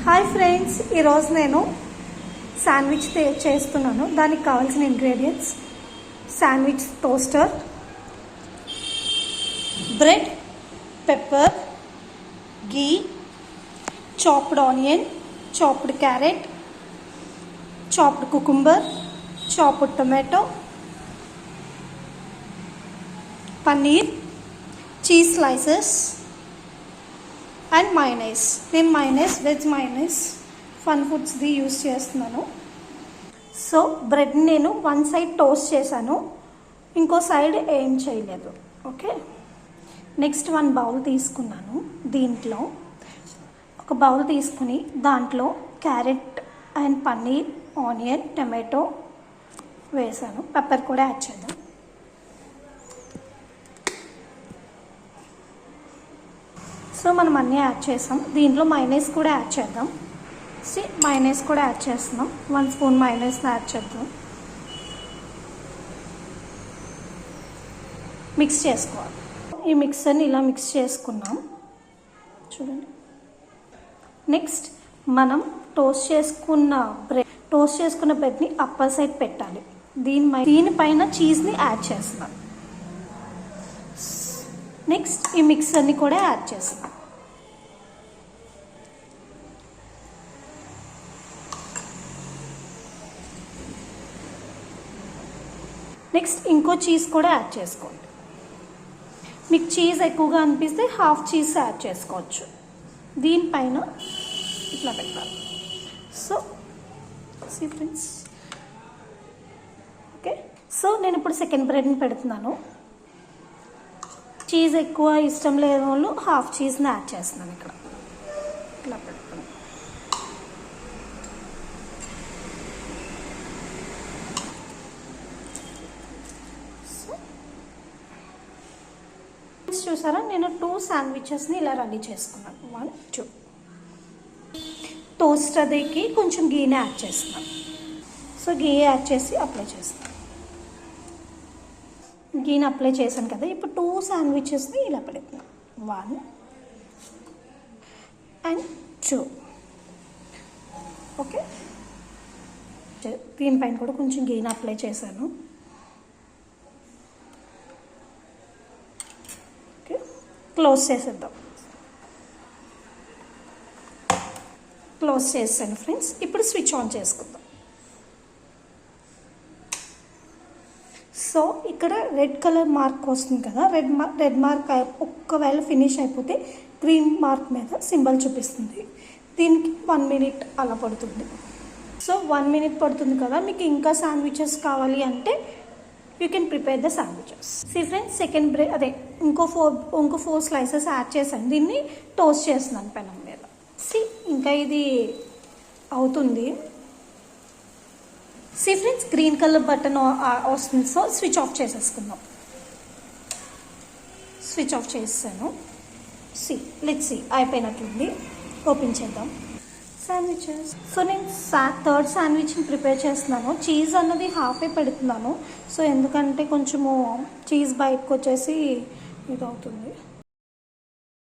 Hi friends, ఈరోజు నేను sandwich చేస్తున్నాను. దానికి కావాల్సిన ingredients: sandwich toaster, bread, pepper, ghee, chopped onion, chopped carrot, chopped cucumber, chopped tomato, paneer, cheese slices and minus. నేను veg minus fun ఫుడ్స్ది use చేస్తున్నాను. So bread నేను one side toast చేశాను, ఇంకో సైడ్ ఏం చేయలేదు. ఓకే, నెక్స్ట్ వన్ బౌల్ తీసుకున్నాను. దీంట్లో ఒక బౌల్ తీసుకుని దాంట్లో carrot and paneer, onion, tomato వేసాను. పెప్పర్ కూడా యాడ్ చేద్దాం. సో మనం అన్నీ యాడ్ చేసాం. దీంట్లో మైనస్ కూడా యాడ్ చేద్దాం. మైనస్ కూడా యాడ్ చేస్తున్నాం. 1 స్పూన్ మైనస్ యాడ్ చేద్దాం. మిక్స్ చేసుకోవాలి. ఈ మిక్సర్ని ఇలా మిక్స్ చేసుకున్నాం చూడండి. నెక్స్ట్ మనం టోస్ట్ చేసుకున్న బ్రెడ్ని అప్పర్ సైడ్ పెట్టాలి. దీనిపైన చీజ్ని యాడ్ చేస్తున్నాం. నెక్స్ట్ ఈ మిక్సర్ని కూడా యాడ్ చేస్తాం. నెక్స్ట్ ఇంకో చీజ్ కూడా యాడ్ చేసుకోండి. మీకు చీజ్ ఎక్కువగా అనిపిస్తే హాఫ్ చీజ్ యాడ్ చేసుకోవచ్చు. దీనిపైన ఇట్లా పెట్టాలి. So friends, okay. సో నేను ఇప్పుడు సెకండ్ బ్రెడ్ని పెడుతున్నాను. చీజ్ ఎక్కువ ఇష్టం లేని వాళ్ళు హాఫ్ చీజ్ని యాడ్ చేస్తున్నాను. ఇక్కడ ఇట్లా పెడుతున్నాను. చూసారా, నేను 2 శాండ్విచెస్ని ఇలా రెడీ చేసుకున్నాను. 1, 2. టోస్ట్ అదేకి కొంచెం గీని యాడ్ చేస్తున్నాను. సో గీ యాడ్ చేసి అప్లై చేస్తాను. గీని అప్లై చేశాను కదా. ఇప్పుడు 2 శాండ్విచెస్ని ఇలా పెడుతున్నాను. 1 and 2. ఓకే, దీనిపైన కూడా కొంచెం గీని అప్లై చేశాను. ఓకే, క్లోజ్ చేసేద్దాం. క్లోజ్ చేసాను ఫ్రెండ్స్. ఇప్పుడు స్విచ్ ఆన్ చేసుకుందాం. సో ఇక్కడ రెడ్ కలర్ మార్క్ వస్తుంది కదా. రెడ్ మార్క్ ఒక్కవేళ ఫినిష్ అయిపోతే గ్రీన్ మార్క్ మీద సింబల్ చూపిస్తుంది. దీనికి 1 మినిట్ అలా పడుతుంది. సో 1 మినిట్ పడుతుంది కదా. మీకు ఇంకా శాండ్విచెస్ కావాలి అంటే you can prepare the sandwiches. Friends, second bread అదే ఇంకో 4 స్లైసెస్ యాడ్ చేశాను. దీన్ని టోస్ట్ చేస్తున్నాను పెనం మీద. ఇంకా ఇది అవుతుంది. ఫ్రెండ్స్, గ్రీన్ కలర్ బటన్ వస్తుంది. సో స్విచ్ ఆఫ్ చేసేసుకుందాం. స్విచ్ ఆఫ్ చేసాను. లెట్స్ సీ, అయిపోయినట్లుంది. ఓపెన్ చేద్దాం శాండ్విచెస్. సో నేను థర్డ్ శాండ్విచ్ని ప్రిపేర్ చేస్తున్నాను. చీజ్ అన్నది హాఫే పెడుతున్నాను. సో ఎందుకంటే కొంచెము చీజ్ బయటకు వచ్చేసి ఇది అవుతుంది.